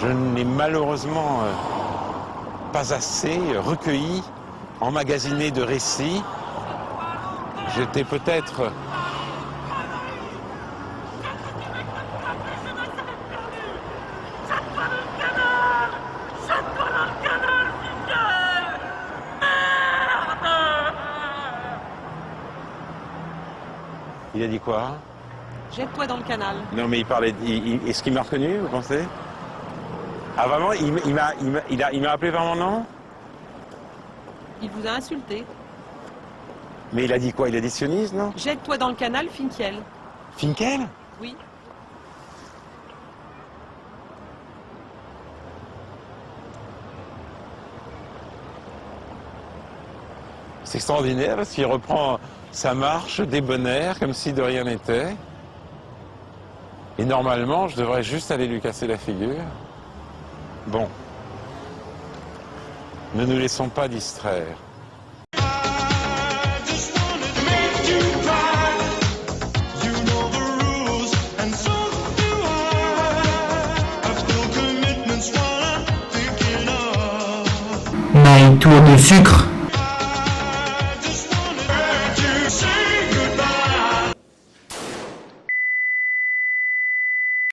Je n'ai malheureusement pas assez recueilli, emmagasiné de récits. J'étais peut-être Il a dit quoi? Jette-toi dans le canal. Non, mais il parlait. Est-ce qu'il m'a reconnu, vous pensez? Ah, vraiment? Il m'a appelé par mon nom? Il vous a insulté. Mais il a dit quoi? Il a dit sioniste, non? Jette-toi dans le canal, Finkiel. Finkel? Oui. C'est extraordinaire parce qu'il reprend sa marche débonnaire comme si de rien n'était. Et normalement, je devrais juste aller lui casser la figure. Bon. Ne nous laissons pas distraire. My tour de sucre.